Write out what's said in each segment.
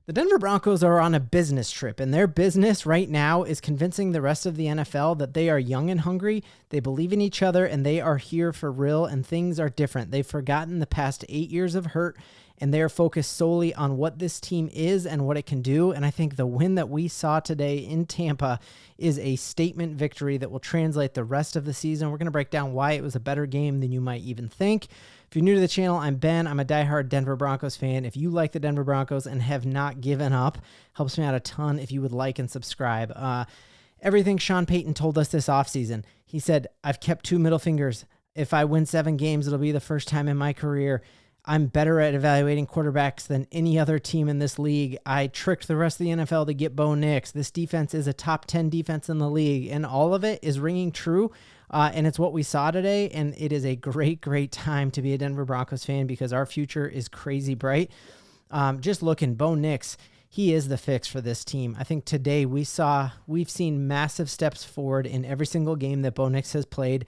The Denver Broncos are on a business trip, and their business right now is convincing the rest of the NFL that they are young and hungry, they believe in each other, and they are here for real, and things are different. They've forgotten the past 8 years of hurt, and they are focused solely on what this team is and what it can do, and I think the win that we saw today in Tampa is a statement victory that will translate the rest of the season. We're going to break down why it was a better game than you might even think. If you're new to the channel, I'm Ben. I'm a diehard Denver Broncos fan. If you like the Denver Broncos and have not given up, helps me out a ton if you would like and subscribe. Everything Sean Payton told us this offseason, he said, I've kept 2 middle fingers. If I win 7 games, it'll be the first time in my career. I'm better at evaluating quarterbacks than any other team in this league. I tricked the rest of the NFL to get Bo Nix. This defense is a top 10 defense in the league, and all of it is ringing true. And it's what we saw today, and it is a great, great time to be a Denver Broncos fan because our future is crazy bright. Just looking, Bo Nix, he is the fix for this team. I think today we've seen massive steps forward in every single game that Bo Nix has played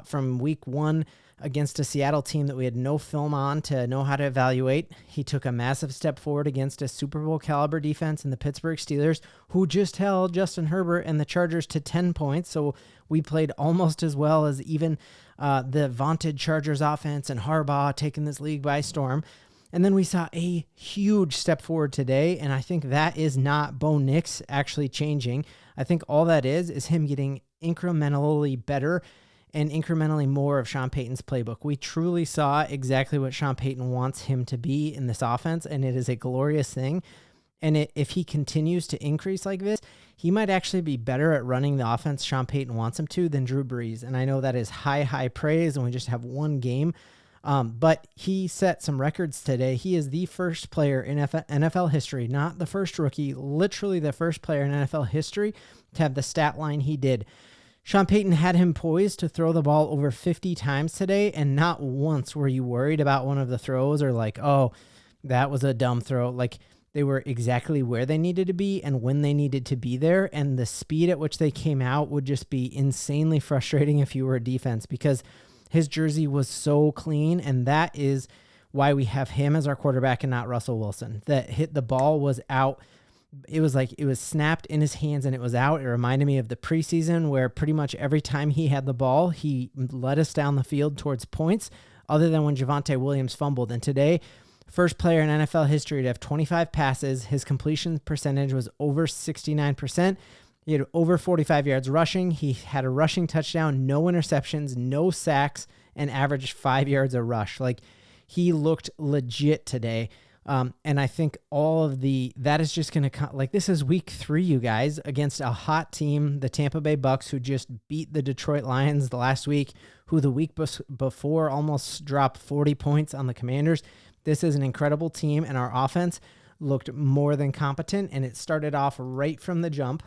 from week 1 against a Seattle team that we had no film on to know how to evaluate. He took a massive step forward against a Super Bowl caliber defense in the Pittsburgh Steelers, who just held Justin Herbert and the Chargers to 10 points. So we played almost as well as even the vaunted Chargers offense and Harbaugh taking this league by storm. And then we saw a huge step forward today, and I think that is not Bo Nix actually changing. I think all that is him getting incrementally better and incrementally more of Sean Payton's playbook. We truly saw exactly what Sean Payton wants him to be in this offense, and it is a glorious thing. And if he continues to increase like this, he might actually be better at running the offense Sean Payton wants him to than Drew Brees. And I know that is high praise, and we just have one game. But he set some records today. He is the first player in NFL history, not the first rookie, literally the first player in NFL history to have the stat line he did. Sean Payton had him poised to throw the ball over 50 times today, and not once were you worried about one of the throws or like, oh, that was a dumb throw. Like, they were exactly where they needed to be and when they needed to be there, and the speed at which they came out would just be insanely frustrating if you were a defense because his jersey was so clean, and that is why we have him as our quarterback and not Russell Wilson. The ball was out. It was like it was snapped in his hands and it was out. It reminded me of the preseason where pretty much every time he had the ball, he led us down the field towards points other than when Javonte Williams fumbled. And today, first player in NFL history to have 25 passes. His completion percentage was over 69%. He had over 45 yards rushing. He had a rushing touchdown, no interceptions, no sacks, and averaged 5 yards a rush. Like, he looked legit today. And I think that is just going to, like, this is week 3, you guys, against a hot team, the Tampa Bay Bucks, who just beat the Detroit Lions the last week, who the week before almost dropped 40 points on the Commanders. This is an incredible team, and our offense looked more than competent, and it started off right from the jump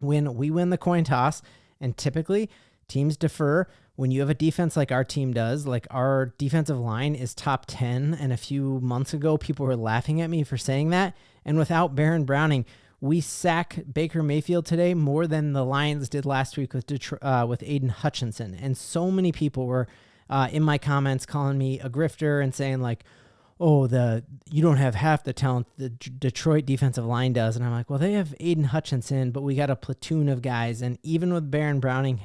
when we win the coin toss, and typically teams defer. When you have a defense like our team does, like our defensive line is top 10, and a few months ago, people were laughing at me for saying that. And without Baron Browning, we sack Baker Mayfield today more than the Lions did last week with Aiden Hutchinson. And so many people were in my comments calling me a grifter and saying like, oh, you don't have half the talent the Detroit defensive line does. And I'm like, well, they have Aiden Hutchinson, but we got a platoon of guys. And even with Baron Browning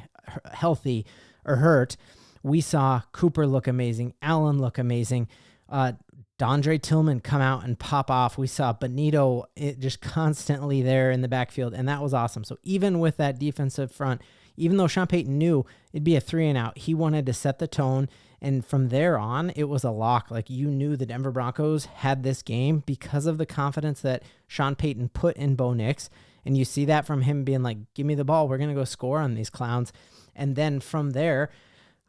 healthy or hurt, we saw Cooper look amazing, Allen look amazing, Dondre Tillman come out and pop off. We saw Benito just constantly there in the backfield, and that was awesome. So even with that defensive front, even though Sean Payton knew it'd be a 3-and-out, he wanted to set the tone, and from there on, it was a lock. Like, you knew the Denver Broncos had this game because of the confidence that Sean Payton put in Bo Nix, and you see that from him being like, give me the ball, we're going to go score on these clowns. And then from there,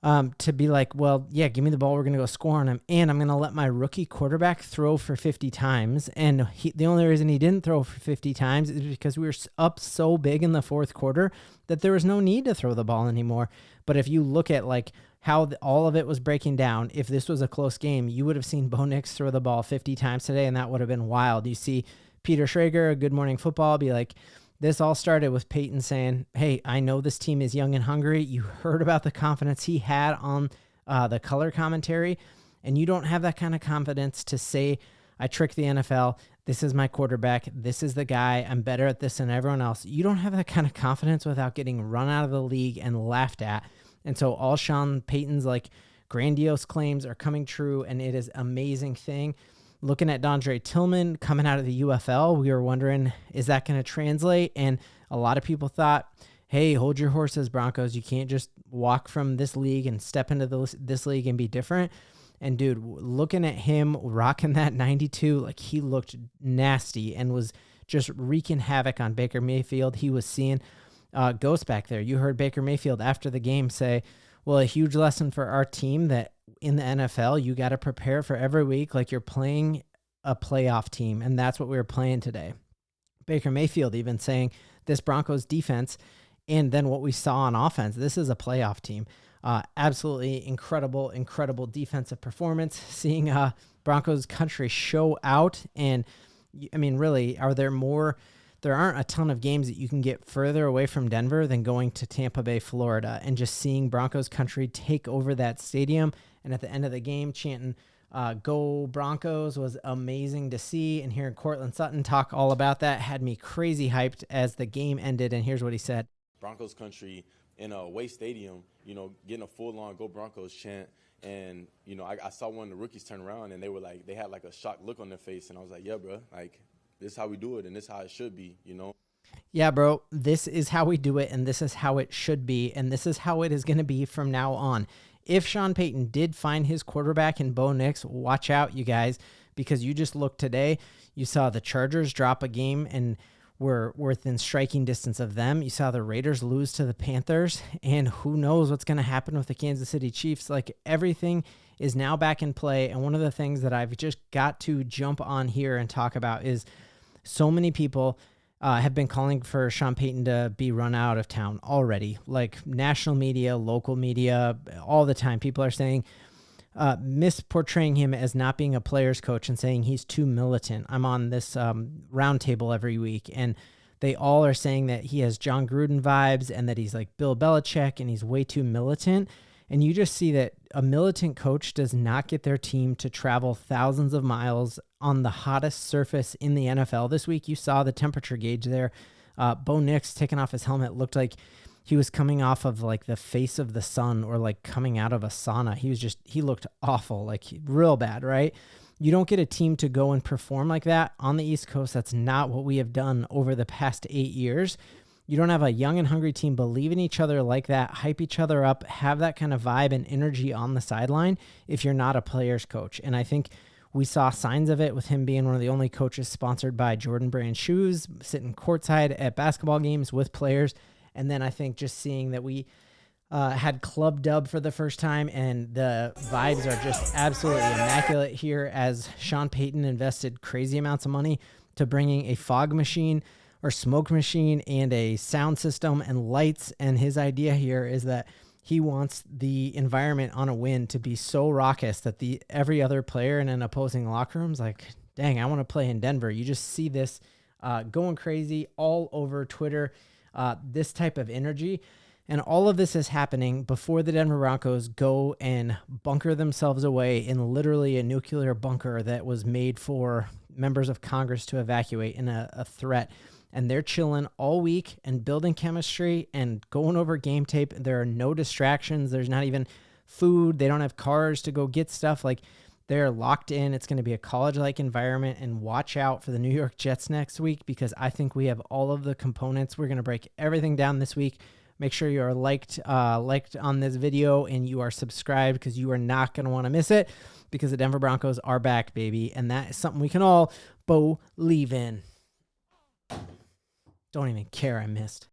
to be like, well, yeah, give me the ball, we're going to go score on him, and I'm going to let my rookie quarterback throw for 50 times. And the only reason he didn't throw for 50 times is because we were up so big in the fourth quarter that there was no need to throw the ball anymore. But if you look at like how all of it was breaking down, if this was a close game, you would have seen Bo Nix throw the ball 50 times today, and that would have been wild. You see Peter Schrager, Good Morning Football, be like, this all started with Payton saying, hey, I know this team is young and hungry. You heard about the confidence he had on the color commentary, and you don't have that kind of confidence to say, I tricked the NFL. this is my quarterback. This is the guy. I'm better at this than everyone else. You don't have that kind of confidence without getting run out of the league and laughed at. And so all Sean Payton's like grandiose claims are coming true, and it is an amazing thing. Looking at Dondre Tillman coming out of the UFL, we were wondering, is that going to translate? And a lot of people thought, hey, hold your horses, Broncos. You can't just walk from this league and step into this league and be different. And dude, looking at him rocking that 92, like he looked nasty and was just wreaking havoc on Baker Mayfield. He was seeing ghosts back there. You heard Baker Mayfield after the game say, well, a huge lesson for our team that in the NFL, you got to prepare for every week like you're playing a playoff team. And that's what we were playing today. Baker Mayfield even saying this Broncos defense, and then what we saw on offense, this is a playoff team. Absolutely incredible defensive performance. Seeing Broncos country show out. And I mean, really, there aren't a ton of games that you can get further away from Denver than going to Tampa Bay, Florida, and just seeing Broncos country take over that stadium. And at the end of the game, chanting, go Broncos was amazing to see. And hearing Cortland Sutton talk all about that had me crazy hyped as the game ended. And here's what he said. Broncos country in a away stadium, getting a full-on Go Broncos chant. And, I saw one of the rookies turn around, and they had like a shocked look on their face. And I was like, yeah, bro, like, this is how we do it, and this is how it should be, Yeah, bro, this is how we do it, and this is how it should be, and this is how it is going to be from now on. If Sean Payton did find his quarterback in Bo Nix, watch out, you guys, because you just looked today. You saw the Chargers drop a game and were within striking distance of them. You saw the Raiders lose to the Panthers, and who knows what's going to happen with the Kansas City Chiefs. Like, everything is now back in play, and one of the things that I've just got to jump on here and talk about is so many people have been calling for Sean Payton to be run out of town already. Like, national media, local media, all the time, people are saying, misportraying him as not being a player's coach and saying he's too militant. I'm on this roundtable every week, and they all are saying that he has John Gruden vibes and that he's like Bill Belichick and he's way too militant. And you just see that a militant coach does not get their team to travel thousands of miles on the hottest surface in the NFL. This week, you saw the temperature gauge there. Bo Nix taking off his helmet looked like he was coming off of like the face of the sun or like coming out of a sauna. He looked awful, like real bad, right? You don't get a team to go and perform like that on the East Coast. That's not what we have done over the past 8 years. You don't have a young and hungry team believe in each other like that, hype each other up, have that kind of vibe and energy on the sideline if you're not a player's coach. And I think we saw signs of it with him being one of the only coaches sponsored by Jordan Brand shoes, sitting courtside at basketball games with players. And then I think just seeing that we had Club Dub for the first time, and the vibes are just absolutely immaculate here as Sean Payton invested crazy amounts of money to bringing a fog machine or smoke machine and a sound system and lights. And his idea here is that he wants the environment on a win to be so raucous that every other player in an opposing locker room is like, dang, I want to play in Denver. You just see this going crazy all over Twitter, this type of energy. And all of this is happening before the Denver Broncos go and bunker themselves away in literally a nuclear bunker that was made for members of Congress to evacuate in a threat. And they're chilling all week and building chemistry and going over game tape. There are no distractions. There's not even food. They don't have cars to go get stuff. Like, they're locked in. It's going to be a college-like environment. And watch out for the New York Jets next week, because I think we have all of the components. We're going to break everything down this week. Make sure you are liked on this video and you are subscribed, because you are not going to want to miss it, because the Denver Broncos are back, baby. And that is something we can all believe in. Don't even care I missed.